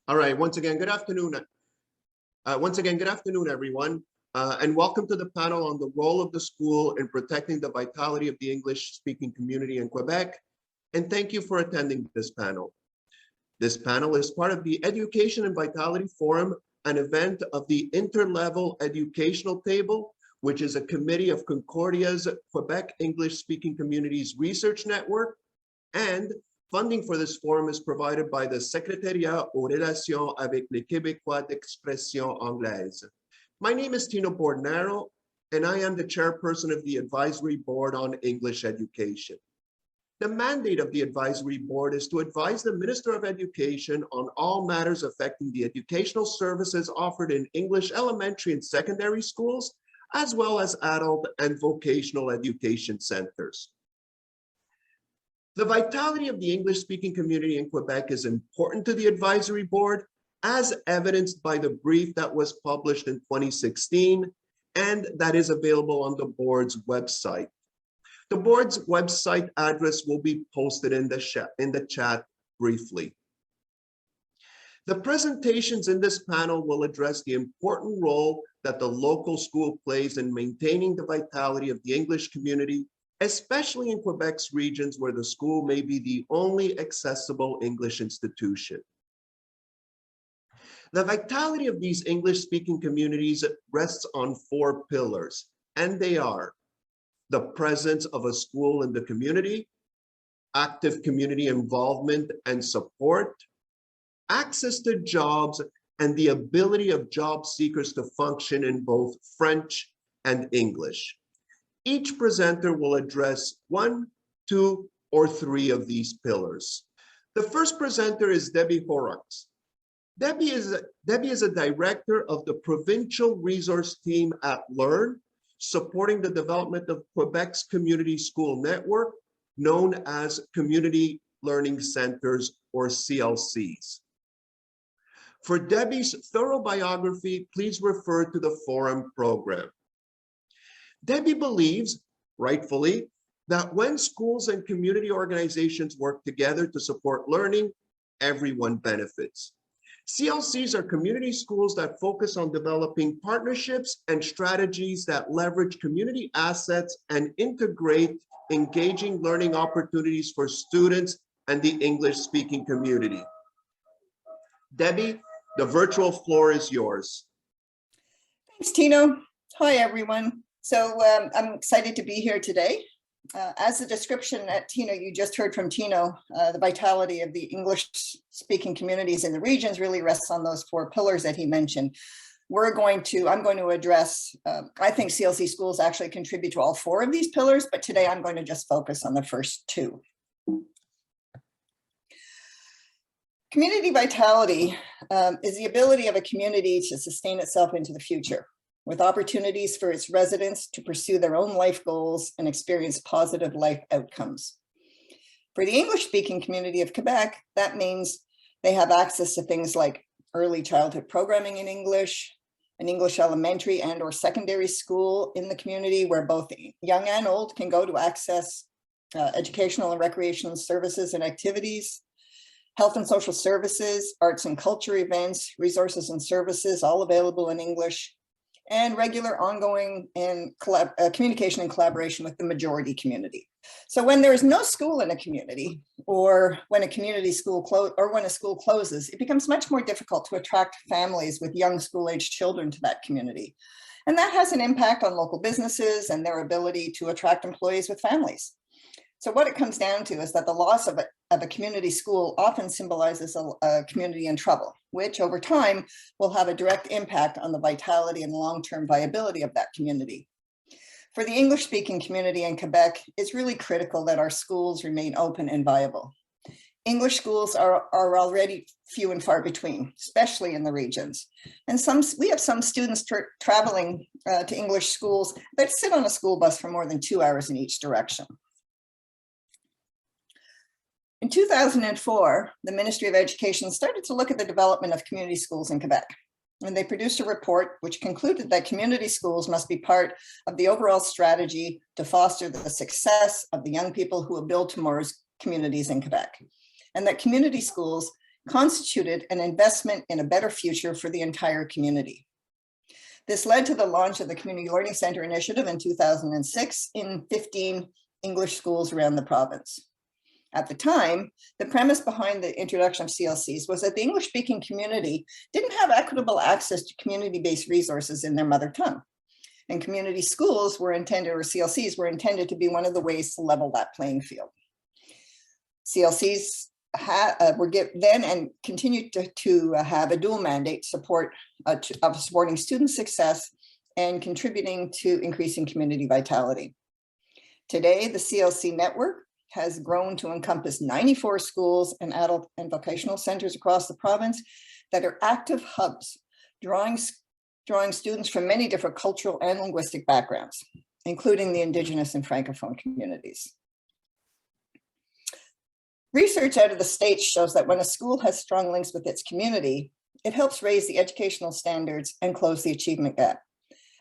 All right, once again, good afternoon. Good afternoon, everyone, and welcome to the panel on the role of the school in protecting the vitality of the English-speaking community in Quebec. And thank you for attending this panel. This panel is part of the Education and Vitality Forum, an event of the Interlevel Educational Table, which is a committee of Concordia's Quebec English-speaking communities research network, and funding for this forum is provided by the Secrétariat aux relations avec les Québécois d'expression anglaise. My name is Tino Bordonaro, and I am the chairperson of the Advisory Board on English Education. The mandate of the Advisory Board is to advise the Minister of Education on all matters affecting the educational services offered in English elementary and secondary schools, as well as adult and vocational education centers. The vitality of the English-speaking community in Quebec is important to the Advisory Board, as evidenced by the brief that was published in 2016 and that is available on the board's website. The board's website address will be posted in the chat briefly. The presentations in this panel will address the important role that the local school plays in maintaining the vitality of the English community, especially in Quebec's regions where the school may be the only accessible English institution. The vitality of these English-speaking communities rests on 4 pillars, and they are the presence of a school in the community, active community involvement and support, access to jobs, and the ability of job seekers to function in both French and English. Each presenter will address 1, 2, or 3 of these pillars. The first presenter is Debbie Horrocks. Debbie is a director of the Provincial Resource Team at LEARN, supporting the development of Quebec's community school network, known as Community Learning Centers, or CLCs. For Debbie's thorough biography, please refer to the forum program. Debbie believes, rightfully, that when schools and community organizations work together to support learning, everyone benefits. CLCs are community schools that focus on developing partnerships and strategies that leverage community assets and integrate engaging learning opportunities for students and the English-speaking community. Debbie, the virtual floor is yours. Thanks, Tino. Hi, everyone. So I'm excited to be here today. As the description that Tino, you just heard from Tino, the vitality of the English-speaking communities in the regions really rests on those 4 pillars that he mentioned. I'm going to address, I think CLC schools actually contribute to all 4 of these pillars, but today I'm going to just focus on the first 2. Community vitality is the ability of a community to sustain itself into the future, with opportunities for its residents to pursue their own life goals and experience positive life outcomes. For the English-speaking community of Quebec, that means they have access to things like early childhood programming in English, an English elementary and or secondary school in the community where both young and old can go to access educational and recreational services and activities, health and social services, arts and culture events, resources and services, all available in English, and regular ongoing and communication and collaboration with the majority community. So when there is no school in a community, or when a community school when a school closes, it becomes much more difficult to attract families with young school-aged children to that community. And that has an impact on local businesses and their ability to attract employees with families. So what it comes down to is that the loss of a community school often symbolizes a community in trouble, which over time will have a direct impact on the vitality and long-term viability of that community. For the English-speaking community in Quebec, it's really critical that our schools remain open and viable. English schools are already few and far between, especially in the regions. And we have some students traveling to English schools that sit on a school bus for more than 2 hours in each direction. In 2004, the Ministry of Education started to look at the development of community schools in Quebec. And they produced a report which concluded that community schools must be part of the overall strategy to foster the success of the young people who will build tomorrow's communities in Quebec. And that community schools constituted an investment in a better future for the entire community. This led to the launch of the Community Learning Center Initiative in 2006 in 15 English schools around the province. At the time, the premise behind the introduction of CLCs was that the English-speaking community didn't have equitable access to community-based resources in their mother tongue. And community schools were intended, or CLCs were intended to be one of the ways to level that playing field. CLCs were then and continue to have a dual mandate support of supporting student success and contributing to increasing community vitality. Today, the CLC network has grown to encompass 94 schools and adult and vocational centers across the province that are active hubs, drawing students from many different cultural and linguistic backgrounds, including the Indigenous and Francophone communities. Research out of the States shows that when a school has strong links with its community, it helps raise the educational standards and close the achievement gap,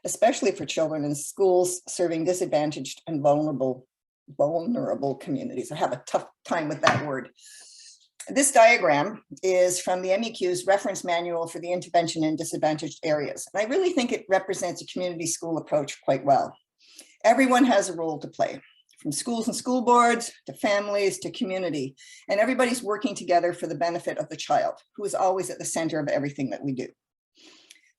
especially for children in schools serving disadvantaged and vulnerable communities. I have a tough time with that word. This diagram is from the MEQ's reference manual for the intervention in disadvantaged areas. And I really think it represents a community school approach quite well. Everyone has a role to play, from schools and school boards to families to community, and everybody's working together for the benefit of the child, who is always at the center of everything that we do.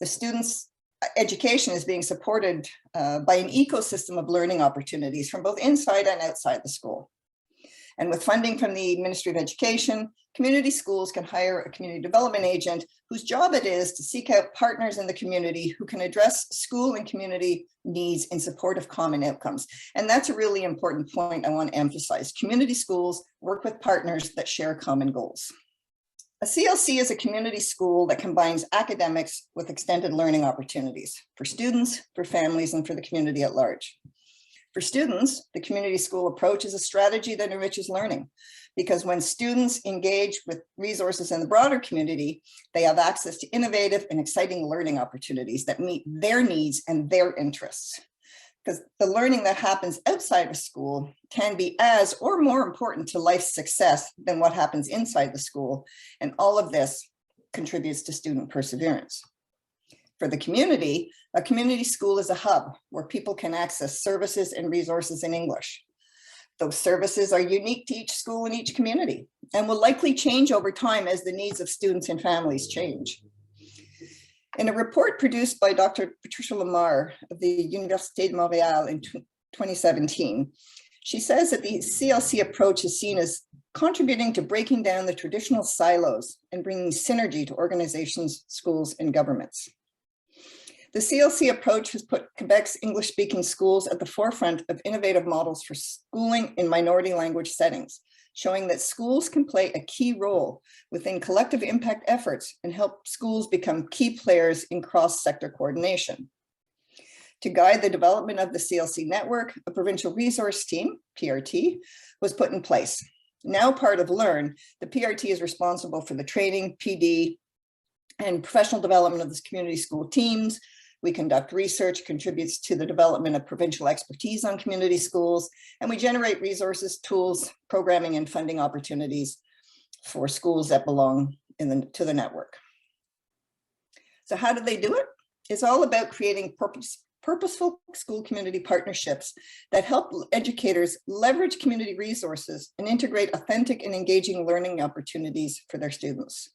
The students' education is being supported by an ecosystem of learning opportunities from both inside and outside the school. And with funding from the Ministry of Education, community schools can hire a community development agent whose job it is to seek out partners in the community who can address school and community needs in support of common outcomes. And that's a really important point I want to emphasize. Community schools work with partners that share common goals. A CLC is a community school that combines academics with extended learning opportunities for students, for families, and for the community at large. For students, the community school approach is a strategy that enriches learning, because when students engage with resources in the broader community, they have access to innovative and exciting learning opportunities that meet their needs and their interests. Because the learning that happens outside of school can be as or more important to life's success than what happens inside the school, and all of this contributes to student perseverance. For the community, a community school is a hub where people can access services and resources in English. Those services are unique to each school and each community and will likely change over time as the needs of students and families change. In a report produced by Dr. Patricia Lamar of the Université de Montréal in 2017, she says that the CLC approach is seen as contributing to breaking down the traditional silos and bringing synergy to organizations, schools, and governments. The CLC approach has put Quebec's English-speaking schools at the forefront of innovative models for schooling in minority language settings, showing that schools can play a key role within collective impact efforts and help schools become key players in cross-sector coordination. To guide the development of the CLC network, a provincial resource team, PRT, was put in place. Now part of LEARN, the PRT is responsible for the training, PD, and professional development of the community school teams. We conduct research, contributes to the development of provincial expertise on community schools, and we generate resources, tools, programming, and funding opportunities for schools that belong to the network. So how do they do it? It's all about creating purposeful school community partnerships that help educators leverage community resources and integrate authentic and engaging learning opportunities for their students.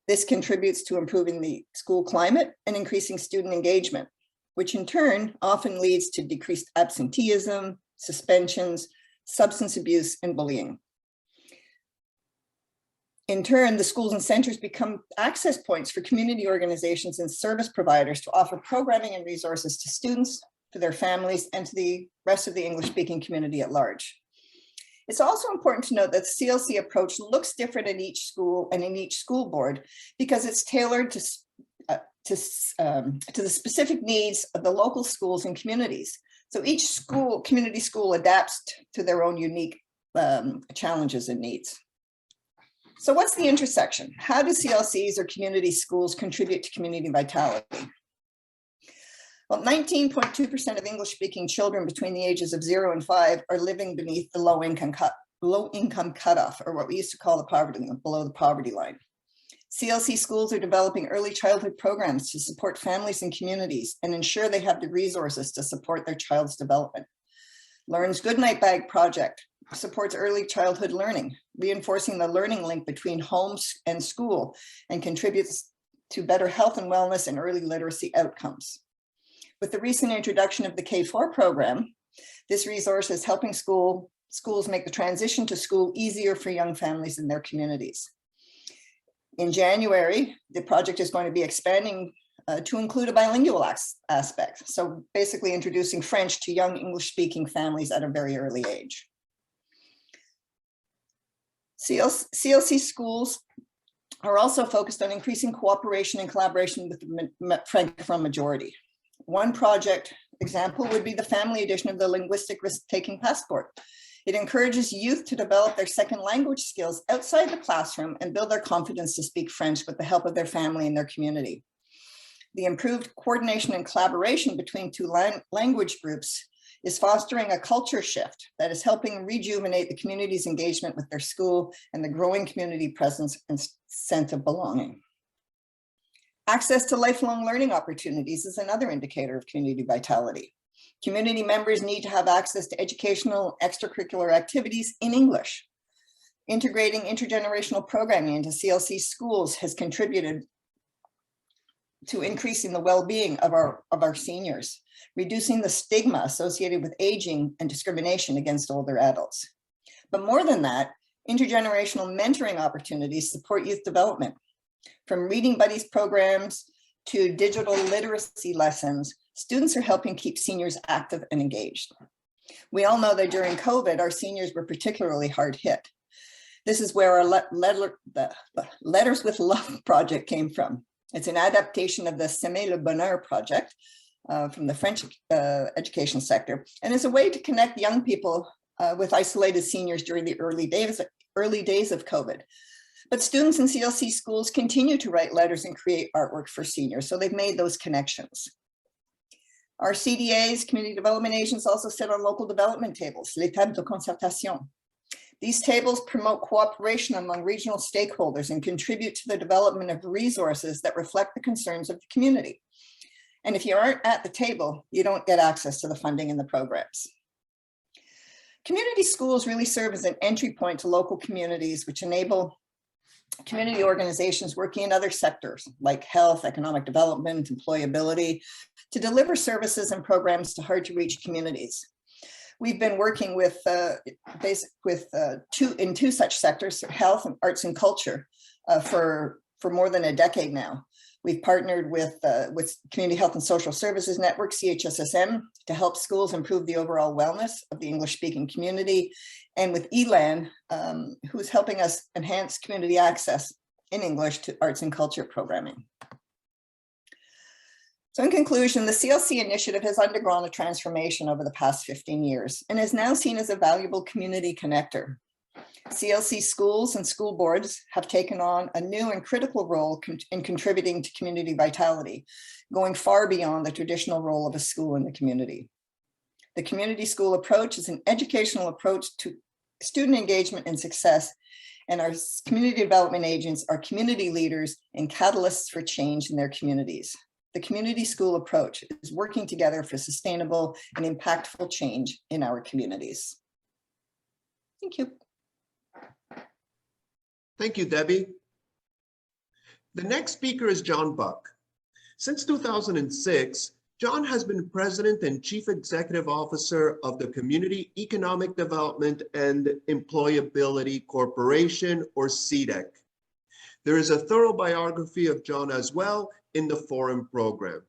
This contributes to improving the school climate and increasing student engagement, which in turn often leads to decreased absenteeism, suspensions, substance abuse, and bullying. In turn, the schools and centers become access points for community organizations and service providers to offer programming and resources to students, to their families, and to the rest of the English-speaking community at large. It's also important to note that the CLC approach looks different in each school and in each school board because it's tailored to the specific needs of the local schools and communities. So each community school adapts to their own unique challenges and needs. So what's the intersection? How do CLCs or community schools contribute to community vitality? Well, 19.2% of English-speaking children between the ages of 0 and 5 are living beneath the low-income low income cutoff, or what we used to call the poverty, below the poverty line. CLC schools are developing early childhood programs to support families and communities and ensure they have the resources to support their child's development. Learn's Goodnight Bag project supports early childhood learning, reinforcing the learning link between homes and school, and contributes to better health and wellness and early literacy outcomes. With the recent introduction of the K4 program, this resource is helping schools make the transition to school easier for young families in their communities. In January, the project is going to be expanding to include a bilingual aspect. So basically introducing French to young English-speaking families at a very early age. CLC schools are also focused on increasing cooperation and collaboration with the Francophone majority. One project example would be the family edition of the Linguistic Risk-Taking Passport. It encourages youth to develop their second language skills outside the classroom and build their confidence to speak French with the help of their family and their community. The improved coordination and collaboration between two language groups is fostering a culture shift that is helping rejuvenate the community's engagement with their school and the growing community presence and sense of belonging. Access to lifelong learning opportunities is another indicator of community vitality. Community members need to have access to educational extracurricular activities in English. Integrating intergenerational programming into CLC schools has contributed to increasing the well-being of our seniors, reducing the stigma associated with aging and discrimination against older adults. But more than that, intergenerational mentoring opportunities support youth development. From reading buddies programs to digital literacy lessons, students are helping keep seniors active and engaged. We all know that during COVID, our seniors were particularly hard hit. This is where our the Letters with Love project came from. It's an adaptation of the Semer le Bonheur project from the French education sector, and is a way to connect young people with isolated seniors during the early days of COVID. But students in CLC schools continue to write letters and create artwork for seniors, so they've made those connections. Our CDAs, community development agents, also sit on local development tables, les tables de concertation. These tables promote cooperation among regional stakeholders and contribute to the development of resources that reflect the concerns of the community. And if you aren't at the table, you don't get access to the funding and the programs. Community schools really serve as an entry point to local communities, which enable community organizations working in other sectors like health, economic development, employability, to deliver services and programs to hard to reach communities. We've been working with two such sectors, health and arts and culture, for more than a decade now. We've partnered with Community Health and Social Services Network, CHSSM, to help schools improve the overall wellness of the English-speaking community, and with ELAN, who's helping us enhance community access in English to arts and culture programming. So in conclusion, the CLC initiative has undergone a transformation over the past 15 years and is now seen as a valuable community connector. CLC schools and school boards have taken on a new and critical role in contributing to community vitality, going far beyond the traditional role of a school in the community. The community school approach is an educational approach to student engagement and success, and our community development agents are community leaders and catalysts for change in their communities. The community school approach is working together for sustainable and impactful change in our communities. Thank you. Thank you, Debbie. The next speaker is John Buck. Since 2006, John has been President and Chief Executive Officer of the Community Economic Development and Employability Corporation, or CEDEC. There is a thorough biography of John as well in the Forum program.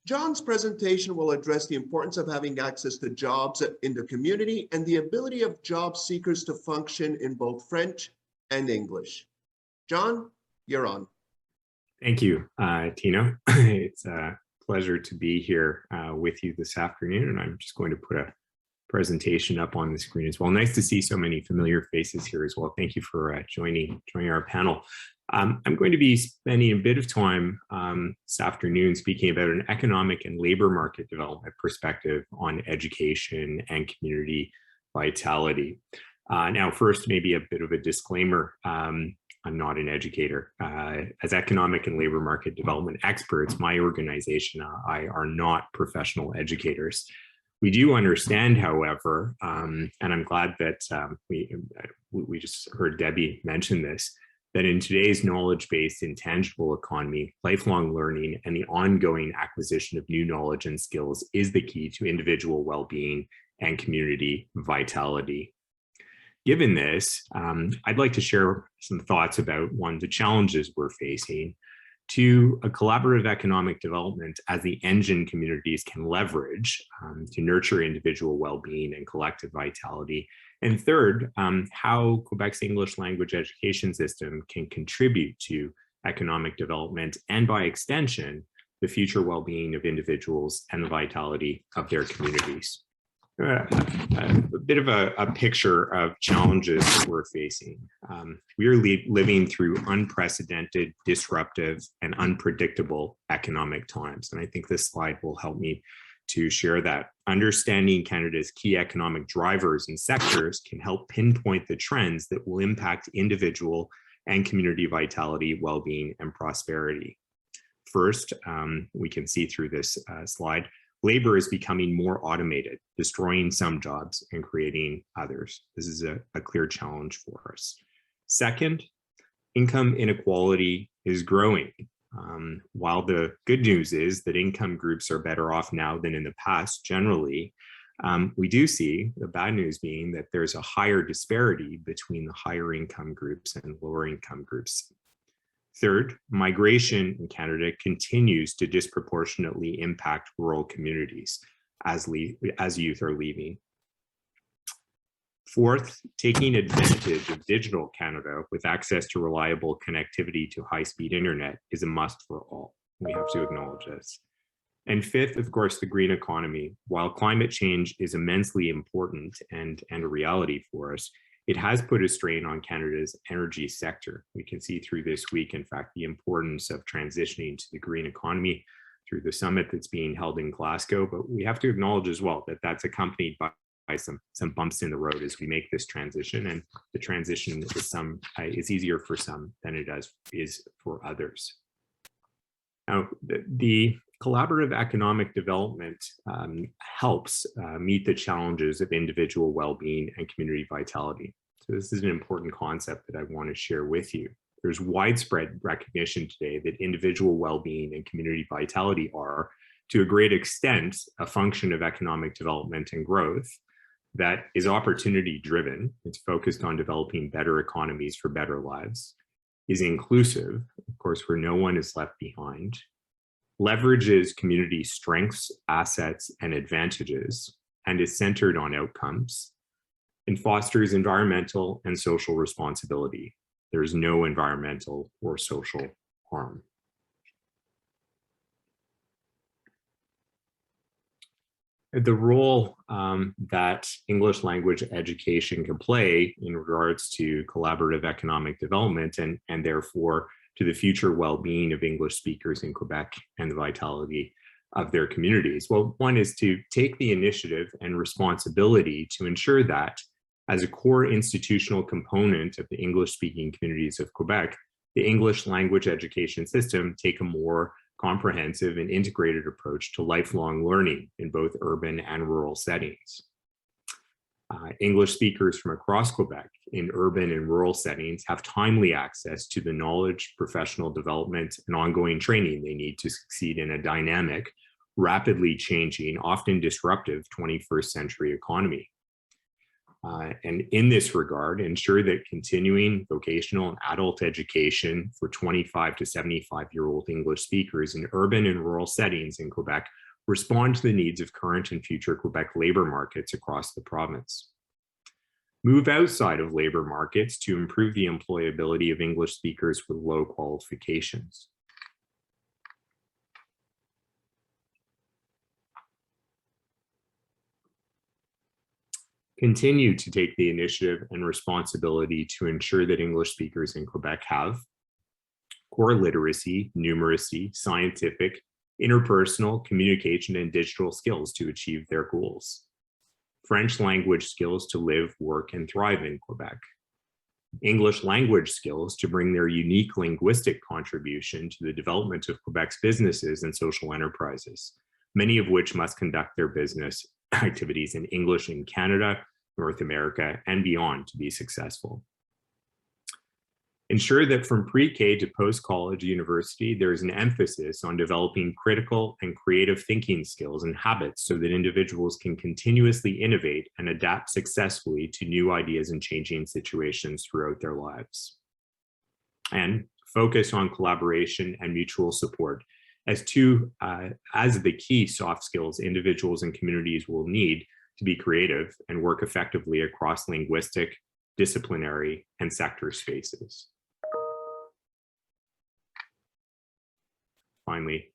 John's presentation will address the importance of having access to jobs in the community and the ability of job seekers to function in both French and English. John, you're on. Thank you, Tino. It's a pleasure to be here with you this afternoon, and I'm just going to put a presentation up on the screen as well. Nice to see so many familiar faces here as well. Thank you for joining our panel. I'm going to be spending a bit of time this afternoon speaking about an economic and labor market development perspective on education and community vitality. Now, first, maybe a bit of a disclaimer. I'm not an educator. As economic and labor market development experts, my organization, I are not professional educators. We do understand, however, and I'm glad that we just heard Debbie mention this, that in today's knowledge-based intangible economy, lifelong learning and the ongoing acquisition of new knowledge and skills is the key to individual well-being and community vitality. Given this, I'd like to share some thoughts about, one, the challenges we're facing, two, a collaborative economic development as the engine communities can leverage to nurture individual well-being and collective vitality, and third, how Quebec's English language education system can contribute to economic development and, by extension, the future well-being of individuals and the vitality of their communities. A bit of a picture of challenges that we're facing. We are living through unprecedented, disruptive, and unpredictable economic times. And I think this slide will help me to share that. Understanding Canada's key economic drivers and sectors can help pinpoint the trends that will impact individual and community vitality, well-being, and prosperity. First, we can see through this slide, labor is becoming more automated, destroying some jobs and creating others. This is a clear challenge for us. Second, income inequality is growing. While the good news is that income groups are better off now than in the past generally, we do see the bad news being that there's a higher disparity between the higher income groups and lower income groups. Third, migration in Canada continues to disproportionately impact rural communities as youth are leaving. Fourth, taking advantage of digital Canada with access to reliable connectivity to high-speed internet is a must for all. We have to acknowledge this. And fifth, of course, the green economy. While climate change is immensely important and a reality for us, it has put a strain on Canada's energy sector. We can see through this week, in fact, the importance of transitioning to the green economy through the summit that's being held in Glasgow. But we have to acknowledge as well that that's accompanied by some bumps in the road as we make this transition. And the transition is easier for some than it is for others. Now, the collaborative economic development helps meet the challenges of individual well-being and community vitality. So this is an important concept that I want to share with you. There's widespread recognition today that individual well-being and community vitality are, to a great extent, a function of economic development and growth that is opportunity-driven. It's focused on developing better economies for better lives, is inclusive, of course, where no one is left behind, leverages community strengths, assets, and advantages, and is centered on outcomes, and fosters environmental and social responsibility. There is no environmental or social harm. The role that English language education can play in regards to collaborative economic development and therefore to the future well-being of English speakers in Quebec and the vitality of their communities. Well, one is to take the initiative and responsibility to ensure that as a core institutional component of the English-speaking communities of Quebec, the English language education system take a more comprehensive and integrated approach to lifelong learning in both urban and rural settings. English speakers from across Quebec in urban and rural settings have timely access to the knowledge, professional development, and ongoing training they need to succeed in a dynamic, rapidly changing, often disruptive 21st century economy. And in this regard, ensure that continuing vocational and adult education for 25 to 75-year-old English speakers in urban and rural settings in Quebec respond to the needs of current and future Quebec labor markets across the province. Move outside of labor markets to improve the employability of English speakers with low qualifications. Continue to take the initiative and responsibility to ensure that English speakers in Quebec have core literacy, numeracy, scientific, interpersonal, communication, and digital skills to achieve their goals. French language skills to live, work, and thrive in Quebec. English language skills to bring their unique linguistic contribution to the development of Quebec's businesses and social enterprises, many of which must conduct their business activities in English in Canada, North America, and beyond to be successful. Ensure that from pre-K to post-college university, there is an emphasis on developing critical and creative thinking skills and habits so that individuals can continuously innovate and adapt successfully to new ideas and changing situations throughout their lives. And focus on collaboration and mutual support as the key soft skills individuals and communities will need to be creative and work effectively across linguistic, disciplinary, and sector spaces. Finally,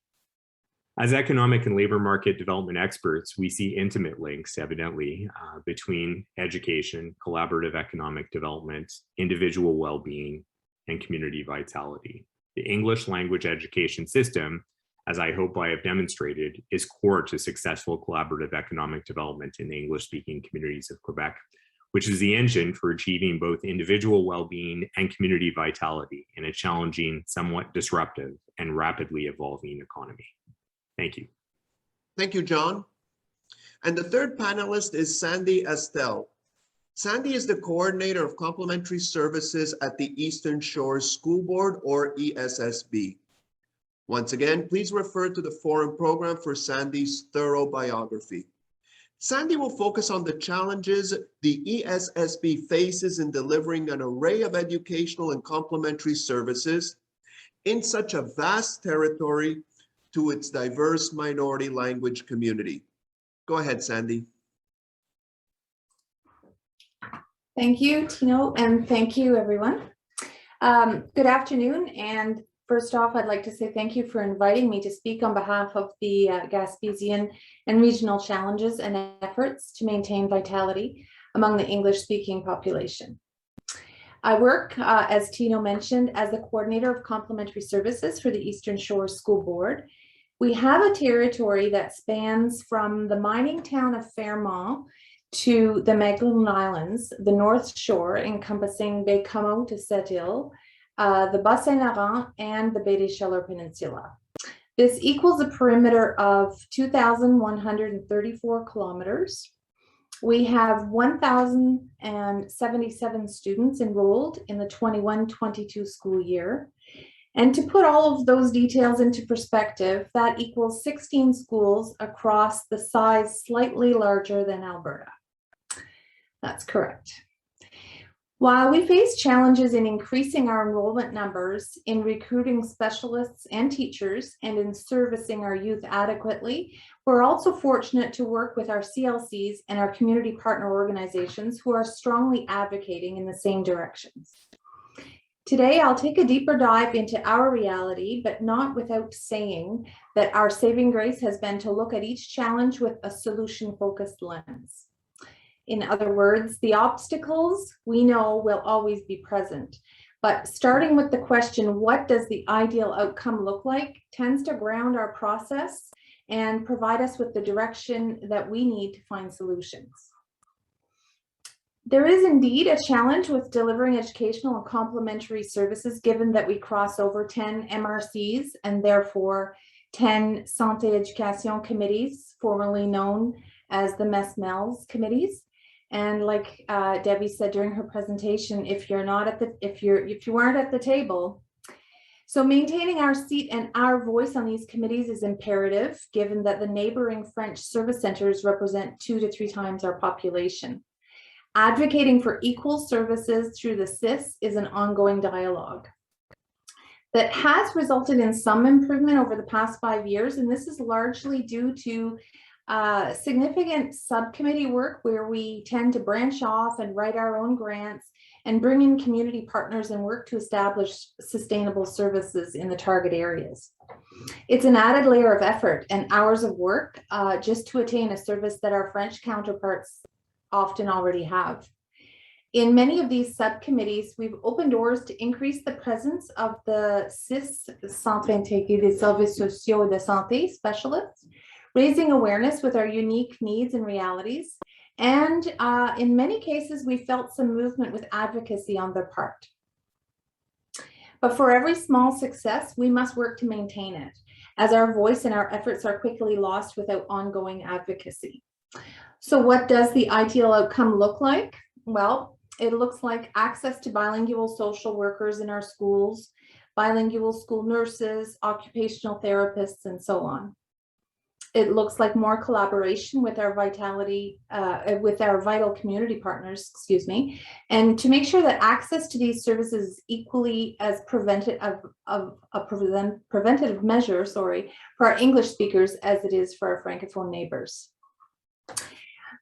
as economic and labor market development experts, we see intimate links, evidently, between education, collaborative economic development, individual well-being, and community vitality. The English language education system, as I hope I have demonstrated, is core to successful collaborative economic development in the English-speaking communities of Quebec, which is the engine for achieving both individual well-being and community vitality in a challenging, somewhat disruptive, and rapidly evolving economy. Thank you. Thank you, John. And the third panelist is Sandy Estelle. Sandy is the coordinator of Complementary Services at the Eastern Shores School Board, or ESSB. Once again, please refer to the forum program for Sandy's thorough biography. Sandy will focus on the challenges the ESSB faces in delivering an array of educational and complementary services in such a vast territory to its diverse minority language community. Go ahead, Sandy. Thank you, Tino, and thank you, everyone. Good afternoon, and first off, I'd like to say thank you for inviting me to speak on behalf of the Gaspésian and regional challenges and efforts to maintain vitality among the English-speaking population. I work, as Tino mentioned, as the coordinator of Complementary Services for the Eastern Shores School Board. We have a territory that spans from the mining town of Fairmont to the Magdalen Islands, the North Shore encompassing Baie-Comeau to Sept-Îles, the Bas-Saint-Laurent, and the Baie des Chaleurs Peninsula. This equals a perimeter of 2,134 kilometers. We have 1,077 students enrolled in the 21-22 school year. And to put all of those details into perspective, that equals 16 schools across the size slightly larger than Alberta. That's correct. While we face challenges in increasing our enrollment numbers, in recruiting specialists and teachers, and in servicing our youth adequately, we're also fortunate to work with our CLCs and our community partner organizations who are strongly advocating in the same directions. Today, I'll take a deeper dive into our reality, but not without saying that our saving grace has been to look at each challenge with a solution-focused lens. In other words, the obstacles we know will always be present, but starting with the question, what does the ideal outcome look like, tends to ground our process and provide us with the direction that we need to find solutions. There is indeed a challenge with delivering educational and complementary services, given that we cross over 10 MRCs and therefore 10 Santé Education committees, formerly known as the MES-MELS committees. And like Debbie said during her presentation, if you weren't at the table, so maintaining our seat and our voice on these committees is imperative, given that the neighboring French service centers represent 2 to 3 times our population. Advocating for equal services through the CIS is an ongoing dialogue that has resulted in some improvement over the past 5 years, and this is largely due to significant subcommittee work where we tend to branch off and write our own grants and bring in community partners and work to establish sustainable services in the target areas. It's an added layer of effort and hours of work just to attain a service that our French counterparts often already have. In many of these subcommittees, we've opened doors to increase the presence of the CIS, Centre Intégré des Services Sociaux et de Santé specialists, raising awareness with our unique needs and realities, And in many cases, we felt some movement with advocacy on their part. But for every small success, we must work to maintain it, as our voice and our efforts are quickly lost without ongoing advocacy. So what does the ideal outcome look like? Well, it looks like access to bilingual social workers in our schools, bilingual school nurses, occupational therapists, and so on. It looks like more collaboration with our vital community partners, and to make sure that access to these services is equally as preventative measure, for our English speakers as it is for our Francophone neighbors.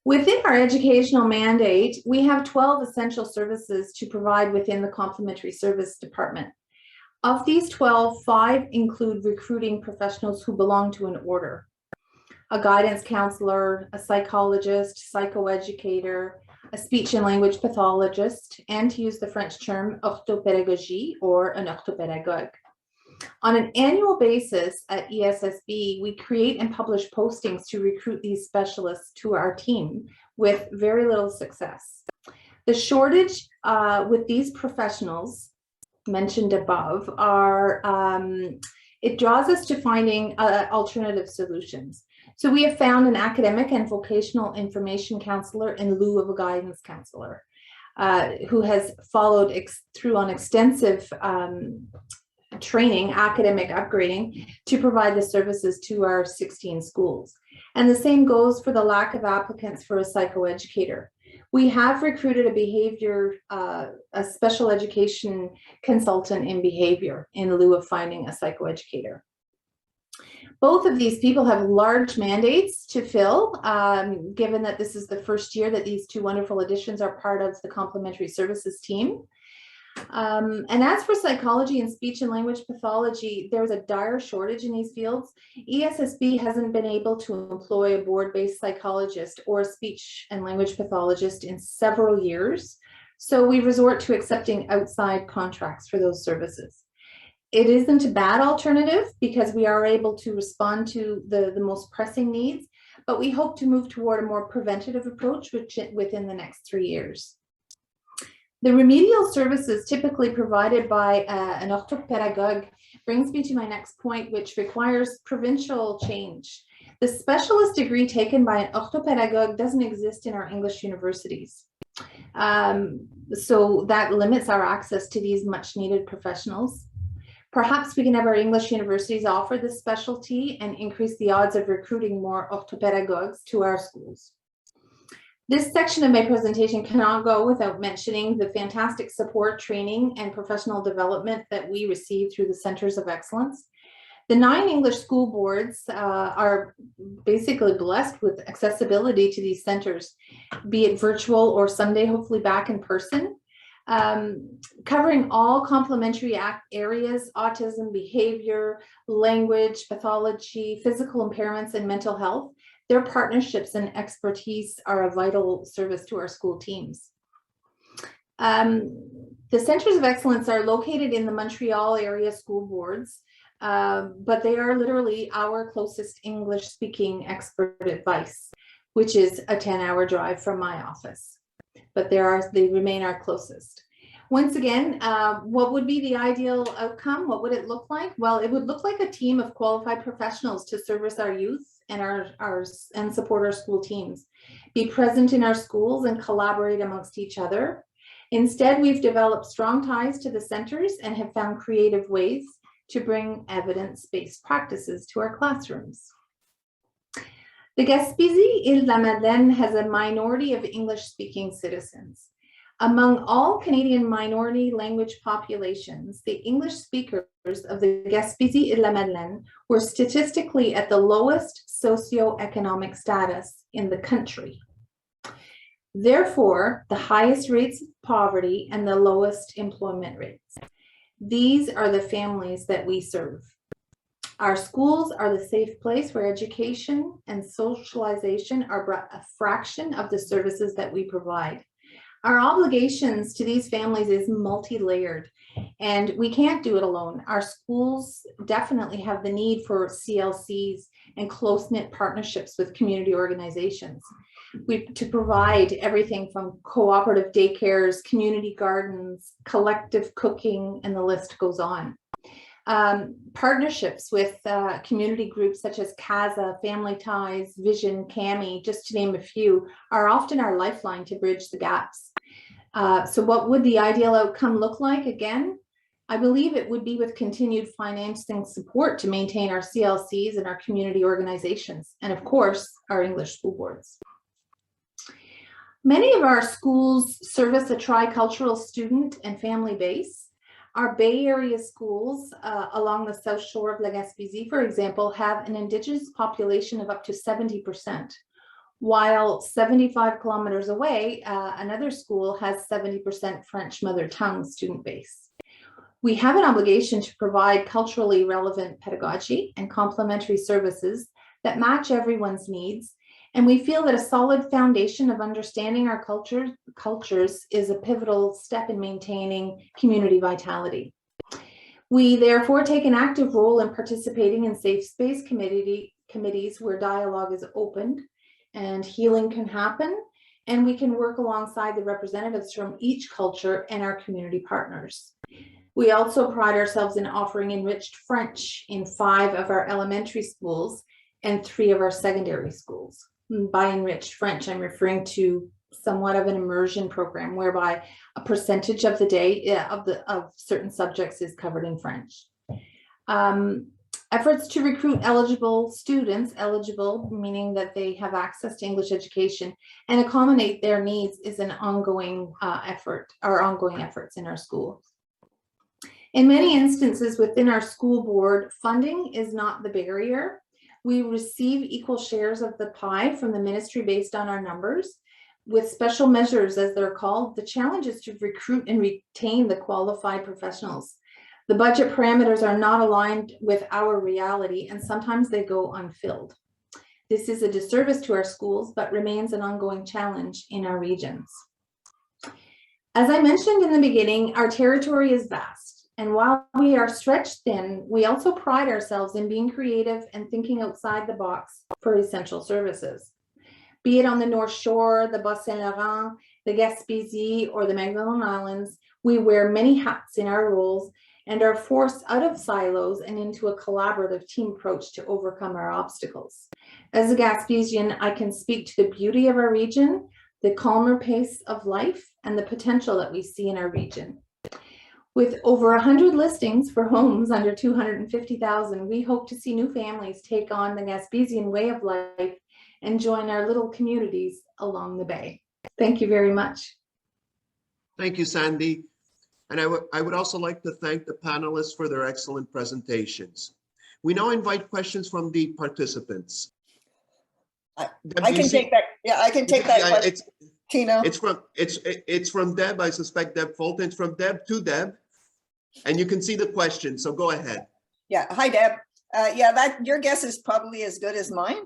Within our educational mandate, we have 12 essential services to provide within the Complementary Service Department. Of these 12, 5 include recruiting professionals who belong to an order. A guidance counselor, a psychologist, psychoeducator, a speech and language pathologist, and to use the French term, orthopédagogie, or an orthopédagogue. On an annual basis at ESSB, we create and publish postings to recruit these specialists to our team with very little success. The shortage with these professionals mentioned above it draws us to finding alternative solutions. So we have found an academic and vocational information counselor in lieu of a guidance counselor who has followed through on extensive training, academic upgrading to provide the services to our 16 schools. And the same goes for the lack of applicants for a psychoeducator. We have recruited a special education consultant in behavior in lieu of finding a psychoeducator. Both of these people have large mandates to fill, given that this is the first year that these 2 wonderful additions are part of the Complementary Services team. And as for psychology and speech and language pathology, there's a dire shortage in these fields. ESSB hasn't been able to employ a board-based psychologist or a speech and language pathologist in several years. So we resort to accepting outside contracts for those services. It isn't a bad alternative because we are able to respond to the most pressing needs, but we hope to move toward a more preventative approach within the next 3 years. The remedial services typically provided by an orthopédagogue brings me to my next point, which requires provincial change. The specialist degree taken by an orthopédagogue doesn't exist in our English universities. So that limits our access to these much needed professionals. Perhaps we can have our English universities offer this specialty and increase the odds of recruiting more orthopédagogues to our schools. This section of my presentation cannot go without mentioning the fantastic support, training, and professional development that we receive through the Centers of Excellence. The 9 English school boards are basically blessed with accessibility to these centers, be it virtual or someday hopefully back in person. Covering all complementary areas: autism, behavior, language, pathology, physical impairments, and mental health. Their partnerships and expertise are a vital service to our school teams. The Centers of Excellence are located in the Montreal area school boards, but they are literally our closest English-speaking expert advice, which is a 10-hour drive from my office. But they remain our closest. Once again, what would be the ideal outcome? What would it look like? Well, it would look like a team of qualified professionals to service our youth and support our school teams, be present in our schools and collaborate amongst each other. Instead, we've developed strong ties to the centers and have found creative ways to bring evidence-based practices to our classrooms. The Gaspésie-Île-de-la-Madeleine has a minority of English-speaking citizens. Among all Canadian minority language populations, the English speakers of the Gaspésie-Île-de-la-Madeleine were statistically at the lowest socioeconomic status in the country. Therefore, the highest rates of poverty and the lowest employment rates. These are the families that we serve. Our schools are the safe place where education and socialization are a fraction of the services that we provide. Our obligations to these families is multi-layered, and we can't do it alone. Our schools definitely have the need for CLCs and close-knit partnerships with community organizations. to provide everything from cooperative daycares, community gardens, collective cooking, and the list goes on. Partnerships with community groups such as CASA, Family Ties, Vision, CAMI, just to name a few, are often our lifeline to bridge the gaps. So what would the ideal outcome look like? Again, I believe it would be with continued financing support to maintain our CLCs and our community organizations, and of course, our English school boards. Many of our schools service a tricultural student and family base. Our Bay Area schools along the South Shore of La Gaspésie, for example, have an Indigenous population of up to 70%, while 75 kilometers away, another school has 70% French mother tongue student base. We have an obligation to provide culturally relevant pedagogy and complementary services that match everyone's needs, and we feel that a solid foundation of understanding our cultures is a pivotal step in maintaining community vitality. We therefore take an active role in participating in safe space committees where dialogue is opened and healing can happen, and we can work alongside the representatives from each culture and our community partners. We also pride ourselves in offering enriched French in 5 of our elementary schools and 3 of our secondary schools. By enriched French, I'm referring to somewhat of an immersion program whereby a percentage of the day of certain subjects is covered in French. Efforts to recruit eligible students, eligible meaning that they have access to English education, and accommodate their needs is an ongoing effort, our ongoing efforts in our schools. In many instances within our school board, funding is not the barrier. We receive equal shares of the pie from the ministry based on our numbers. With special measures, as they're called, the challenge is to recruit and retain the qualified professionals. The budget parameters are not aligned with our reality, and sometimes they go unfilled. This is a disservice to our schools, but remains an ongoing challenge in our regions. As I mentioned in the beginning, our territory is vast. And while we are stretched thin, we also pride ourselves in being creative and thinking outside the box for essential services. Be it on the North Shore, the Bas-Saint-Laurent, the Gaspésie, or the Magdalen Islands, we wear many hats in our roles and are forced out of silos and into a collaborative team approach to overcome our obstacles. As a Gaspésian, I can speak to the beauty of our region, the calmer pace of life, and the potential that we see in our region. With over 100 listings for homes under 250,000, we hope to see new families take on the Gaspésian way of life and join our little communities along the bay. Thank you very much. Thank you, Sandy. And I would also like to thank the panelists for their excellent presentations. We now invite questions from the participants. I can take that. Yeah, I can take that question. Tino. It's from Deb. I suspect Deb Fulton. It's from Deb to Deb, and you can see the question. So go ahead. Yeah. Hi, Deb. Yeah, your guess is probably as good as mine.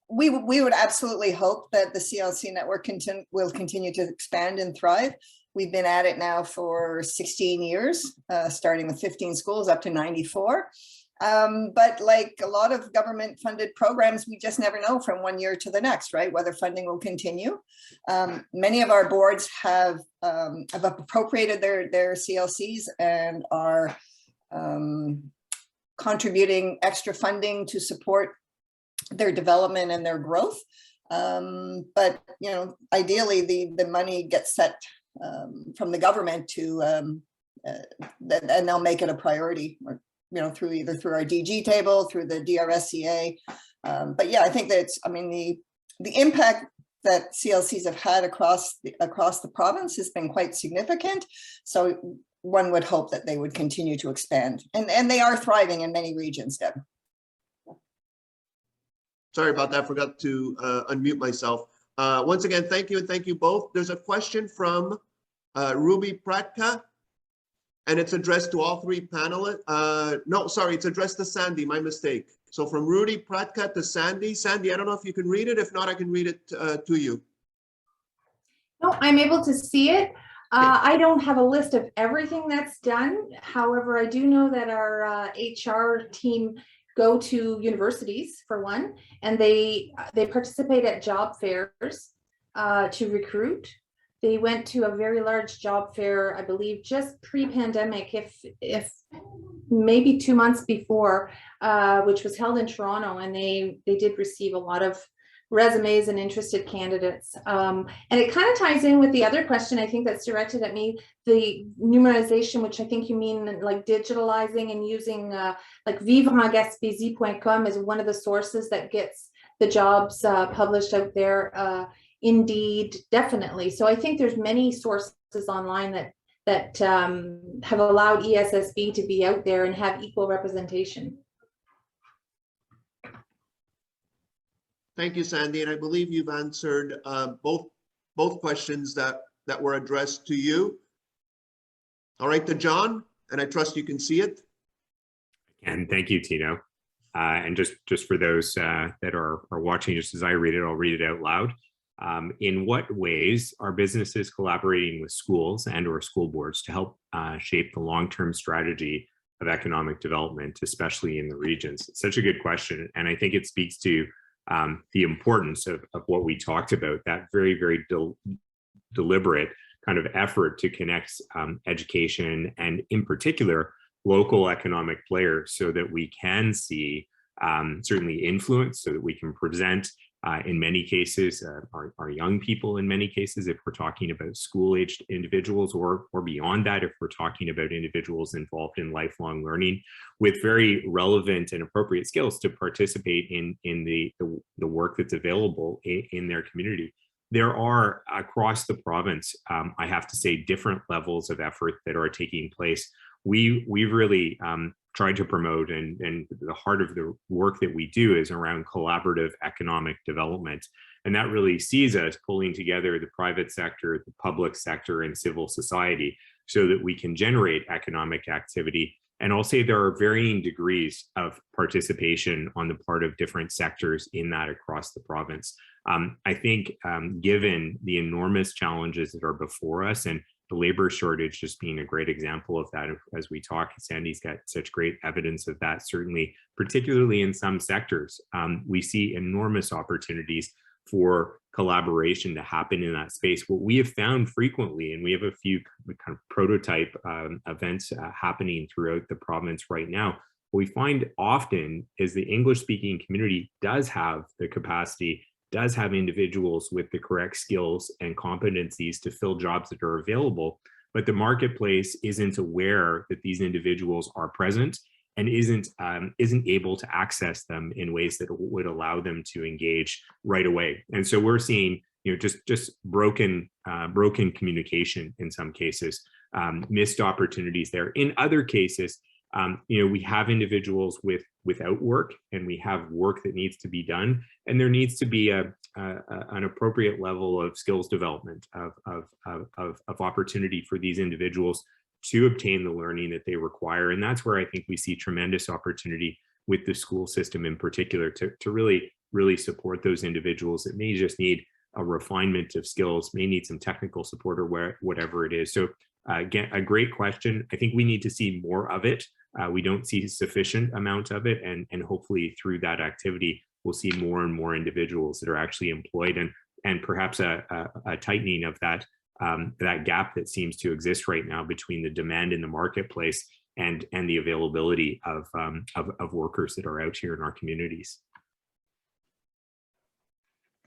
We would absolutely hope that the CLC network will continue to expand and thrive. We've been at it now for 16 years, starting with 15 schools up to 94. But like a lot of government funded programs, we just never know from one year to the next, right? Whether funding will continue. Many of our boards have appropriated their CLCs and are contributing extra funding to support their development and their growth. But, you know, ideally the money gets set from the government to, and they'll make it a priority, or, you know, either through our DG table, through the DRSCA. But yeah, I think that the impact that CLCs have had across the province has been quite significant. So one would hope that they would continue to expand, and they are thriving in many regions, Deb. Sorry about that, forgot to unmute myself. Once again, thank you, and thank you both. There's a question from Ruby Pratka, and it's addressed to all 3 panelists. No, sorry, it's addressed to Sandy, my mistake. So from Rudy Pratka to Sandy. Sandy, I don't know if you can read it. If not, I can read it to you. No, I'm able to see it. I don't have a list of everything that's done. However, I do know that our HR team go to universities for one, and they participate at job fairs to recruit. They went to a very large job fair, I believe, just pre-pandemic, if maybe 2 months before, which was held in Toronto, and they did receive a lot of resumes and interested candidates. And it kind of ties in with the other question, I think, that's directed at me, the numerization, which I think you mean like digitalizing and using like vivreengaspésie.com is one of the sources that gets the jobs published out there. Indeed, definitely. So I think there's many sources online that have allowed ESSB to be out there and have equal representation. Thank you, Sandy. And I believe you've answered both questions that were addressed to you. All right, to John, and I trust you can see it. And thank you, Tino. And just for those that are watching, just as I read it, I'll read it out loud. In what ways are businesses collaborating with schools and or school boards to help shape the long-term strategy of economic development, especially in the regions? It's such a good question. And I think it speaks to the importance of what we talked about, that very, very deliberate kind of effort to connect education and in particular, local economic players so that we can see certainly influence, so that we can present in many cases, our young people in many cases, if we're talking about school-aged individuals or beyond that, if we're talking about individuals involved in lifelong learning with very relevant and appropriate skills to participate in the work that's available in their community. There are across the province, I have to say, different levels of effort that are taking place. We've really tried to promote, and the heart of the work that we do is around collaborative economic development. And that really sees us pulling together the private sector, the public sector, and civil society so that we can generate economic activity. And I'll say there are varying degrees of participation on the part of different sectors in that across the province. I think given the enormous challenges that are before us, and the labor shortage just being a great example of that, as we talk, Sandy's got such great evidence of that, certainly, particularly in some sectors. We see enormous opportunities for collaboration to happen in that space. What we have found frequently, and we have a few kind of prototype events happening throughout the province right now, what we find often is the English-speaking community does have the capacity, does have individuals with the correct skills and competencies to fill jobs that are available, but the marketplace isn't aware that these individuals are present and isn't able to access them in ways that would allow them to engage right away. And so we're seeing, just broken communication in some cases, missed opportunities there. In other cases, we have individuals without work, and we have work that needs to be done, and there needs to be an appropriate level of skills development, of opportunity for these individuals to obtain the learning that they require. And that's where I think we see tremendous opportunity with the school system in particular to really support those individuals that may just need a refinement of skills, may need some technical support or whatever it is. So again, a great question. I think we need to see more of it. We don't see sufficient amount of it, and hopefully through that activity, we'll see more and more individuals that are actually employed, and perhaps a tightening of that gap that seems to exist right now between the demand in the marketplace and the availability of workers that are out here in our communities.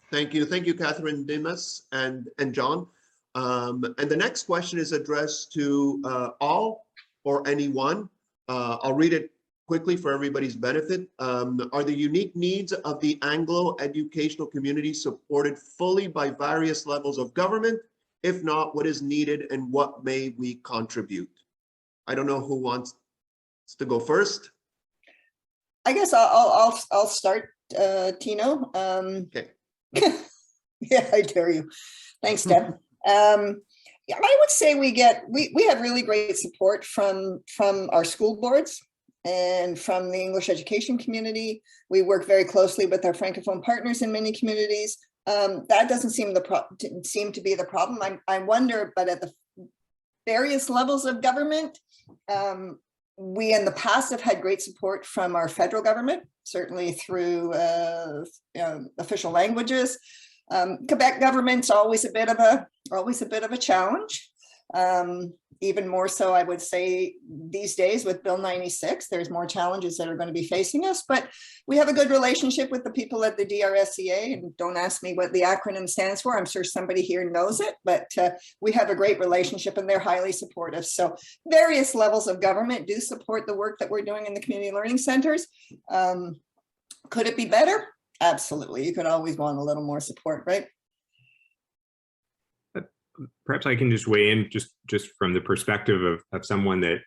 Thank you, Catherine Dimas and John. And the next question is addressed to all or anyone. I'll read it quickly for everybody's benefit. Are the unique needs of the Anglo educational community supported fully by various levels of government? If not, what is needed and what may we contribute? I don't know who wants to go first. I guess I'll start, Tino. Okay. Yeah, I dare you. Thanks, Deb. Yeah, I would say we have really great support from our school boards and from the English education community. We work very closely with our Francophone partners in many communities. That doesn't seem to be the problem. I wonder, but at the various levels of government, We in the past have had great support from our federal government, certainly through official languages. Quebec government's always a bit of a challenge. Even more so, I would say these days with Bill 96, there's more challenges that are going to be facing us, but we have a good relationship with the people at the DRSCA, and don't ask me what the acronym stands for. I'm sure somebody here knows it, but we have a great relationship and they're highly supportive. So various levels of government do support the work that we're doing in the community learning centers. Could it be better? Absolutely. You could always want a little more support, right? Perhaps I can just weigh in just from the perspective of someone that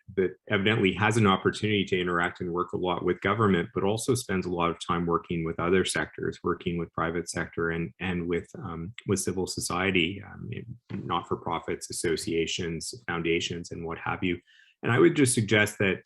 evidently has an opportunity to interact and work a lot with government, but also spends a lot of time working with other sectors, working with private sector and with civil society, not-for-profits, associations, foundations, and what have you. And I would just suggest that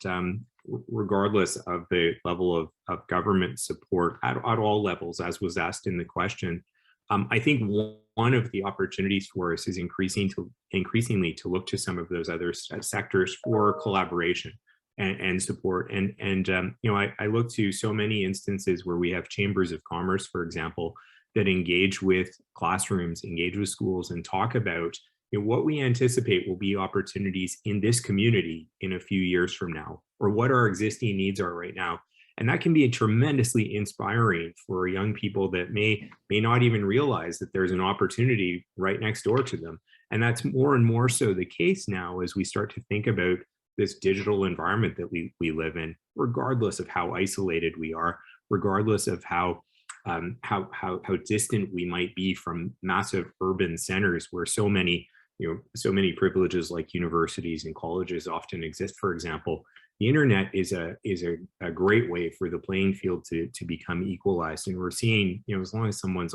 regardless of the level of government support at all levels, as was asked in the question, I think one of the opportunities for us is increasingly to look to some of those other sectors for collaboration and support. And I look to so many instances where we have chambers of commerce, for example, that engage with classrooms, engage with schools, and talk about what we anticipate will be opportunities in this community in a few years from now, or what our existing needs are right now. And that can be tremendously inspiring for young people that may not even realize that there's an opportunity right next door to them. And that's more and more so the case now as we start to think about this digital environment that we live in, regardless of how isolated we are, regardless of how distant we might be from massive urban centers where so many privileges like universities and colleges often exist. For example, the internet is a great way for the playing field to become equalized. And we're seeing, as long as someone's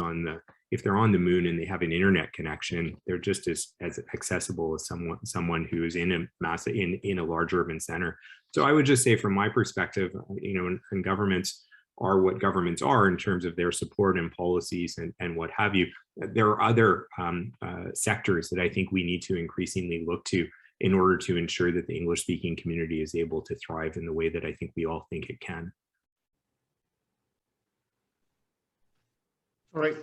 if they're on the moon and they have an internet connection, they're just as accessible as someone who is in a large urban center. So I would just say, from my perspective, and governments are what governments are in terms of their support and policies and what have you. There are other sectors that I think we need to increasingly look to in order to ensure that the English-speaking community is able to thrive in the way that I think we all think it can. All right.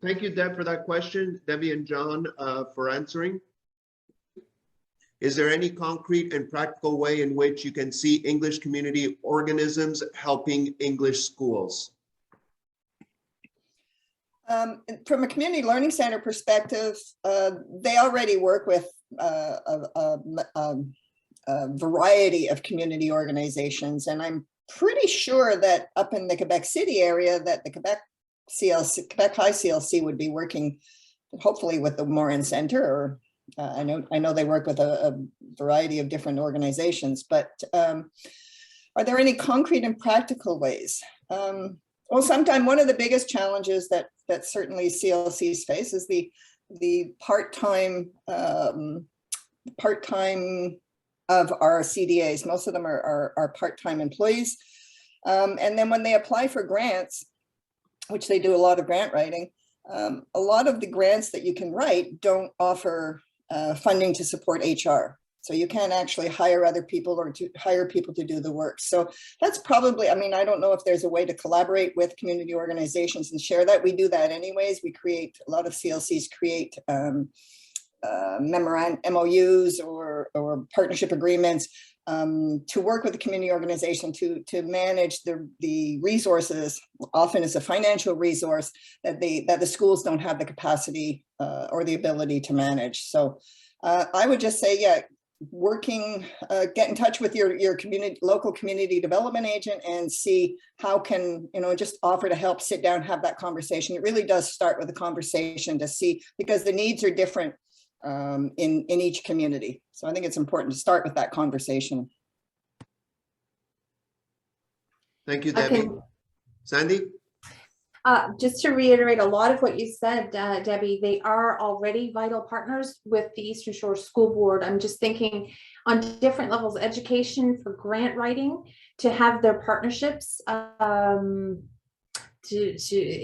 Thank you, Deb, for that question. Debbie and John for answering. Is there any concrete and practical way in which you can see English community organisms helping English schools? From a community learning center perspective, they already work with a variety of community organizations, and I'm pretty sure that up in the Quebec City area that the Quebec High CLC would be working hopefully with the Morin Center, or I know they work with a variety of different organizations, but are there any concrete and practical ways? Well, sometimes one of the biggest challenges that certainly CLCs face is the part-time of our CDAs. Most of them are part-time employees. And then when they apply for grants, which they do a lot of grant writing, a lot of the grants that you can write don't offer funding to support HR. So you can't actually hire other people or to hire people to do the work. So that's probably, I don't know if there's a way to collaborate with community organizations and share that. We do that anyways. We create, a lot of CLCs create MOUs or partnership agreements to work with the community organization to manage the resources. Often it's a financial resource that the schools don't have the capacity or the ability to manage. So I would just say, yeah, get in touch with your local community development agent and see how can, just offer to help, sit down, have that conversation. It really does start with a conversation to see, because the needs are different in each community. So I think it's important to start with that conversation. Thank you, Debbie. Sandy? Just to reiterate a lot of what you said, Debbie, they are already vital partners with the Eastern Shore School Board. I'm just thinking on different levels, education for grant writing, to have their partnerships. It's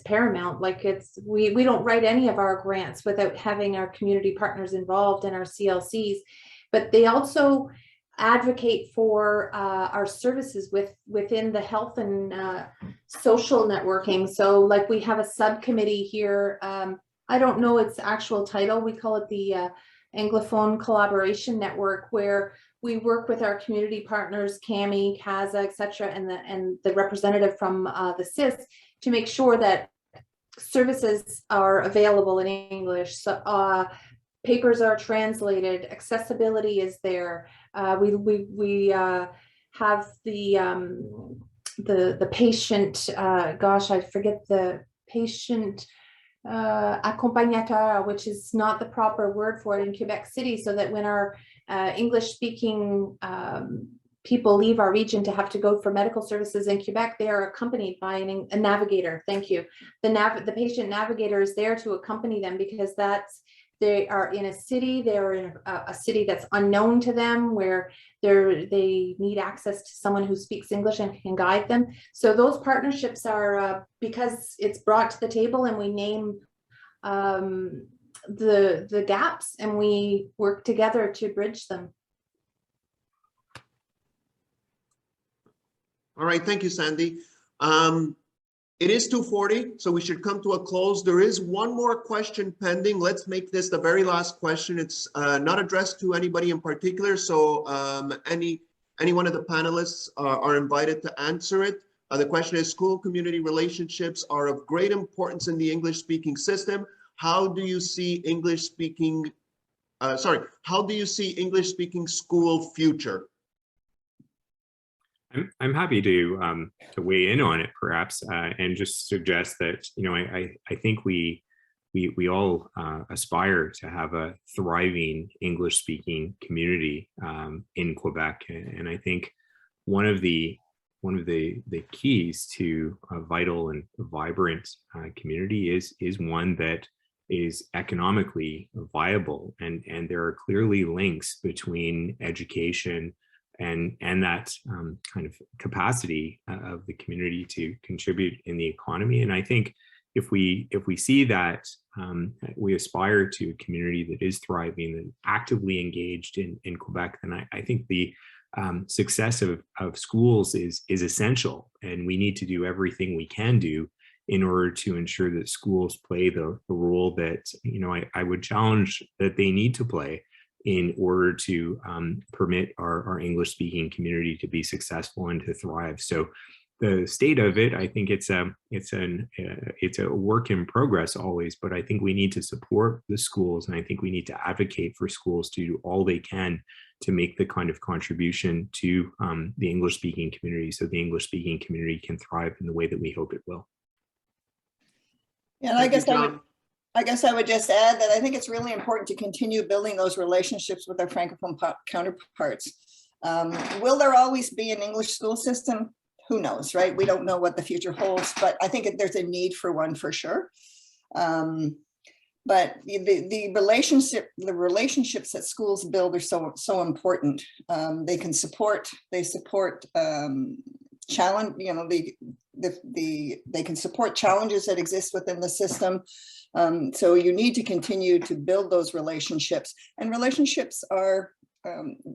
paramount. Like we don't write any of our grants without having our community partners involved in our CLCs. but they also advocate for our services within the health and social networking. So like we have a subcommittee here. I don't know its actual title. We call it the Anglophone Collaboration Network, where we work with our community partners, CAMI, CASA, et cetera, and the representative from the CIS to make sure that services are available in English. So papers are translated, accessibility is there. We have the patient, gosh, I forget the patient accompagnateur, which is not the proper word for it in Quebec City, so that when our English speaking people leave our region to have to go for medical services in Quebec, they are accompanied by a navigator. Thank you. The patient navigator is there to accompany them, because they are in a city, they're in a city that's unknown to them, where they need access to someone who speaks English and can guide them. So those partnerships are, because it's brought to the table and we name the gaps and we work together to bridge them. All right, thank you, Sandy. It is 2:40, so we should come to a close. There is one more question pending. Let's make this the very last question. It's not addressed to anybody in particular, so any one of the panelists are invited to answer it. The question is, school community relationships are of great importance in the English-speaking system. How do you see English-speaking, how do you see English-speaking school future? I'm happy to weigh in on it, perhaps, and just suggest that, you know, I think we all aspire to have a thriving English-speaking community in Quebec, and I think one of the keys to a vital and vibrant community is one that is economically viable, and there are clearly links between education and that kind of capacity of the community to contribute in the economy. And I think if we see that we aspire to a community that is thriving and actively engaged in Quebec, then I think the success of schools is essential, and we need to do everything we can do in order to ensure that schools play the role that, you know, I would challenge that they need to play in order to permit our English-speaking community to be successful and to thrive. So the state of it, I think it's a work in progress always, but I think we need to support the schools, and I think we need to advocate for schools to do all they can to make the kind of contribution to the English-speaking community, so the English-speaking community can thrive in the way that we hope it will. Yeah, and I guess I would just add that I think it's really important to continue building those relationships with our Francophone counterparts. Will there always be an English school system? Who knows, right? We don't know what the future holds, but I think there's a need for one for sure. But the relationships that schools build are so important. They support challenge, you know, they can support challenges that exist within the system. So you need to continue to build those relationships, and relationships are,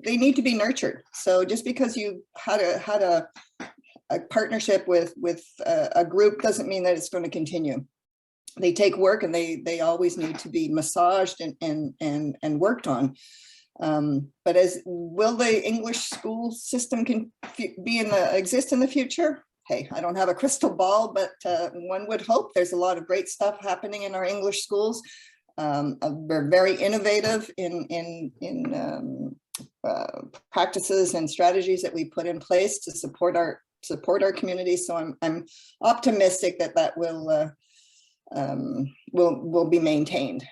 they need to be nurtured. So just because you had a partnership with a group doesn't mean that it's going to continue. They take work, and they always need to be massaged and worked on. But will the English school system exist in the future? Hey, I don't have a crystal ball, but one would hope. There's a lot of great stuff happening in our English schools. We're very innovative in practices and strategies that we put in place to support our community. So I'm optimistic that will be maintained.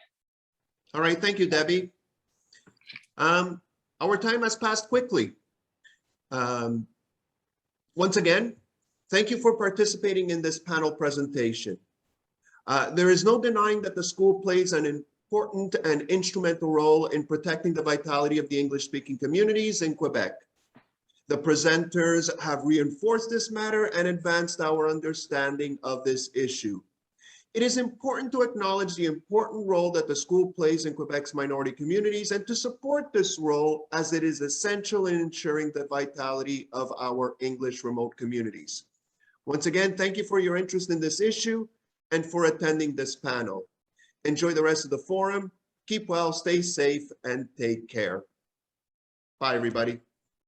All right, thank you, Debbie. Our time has passed quickly. Once again, thank you for participating in this panel presentation. There is no denying that the school plays an important and instrumental role in protecting the vitality of the English-speaking communities in Quebec. The presenters have reinforced this matter and advanced our understanding of this issue. It is important to acknowledge the important role that the school plays in Quebec's minority communities and to support this role as it is essential in ensuring the vitality of our English remote communities. Once again, thank you for your interest in this issue and for attending this panel. Enjoy the rest of the forum. Keep well, stay safe, and take care. Bye, everybody.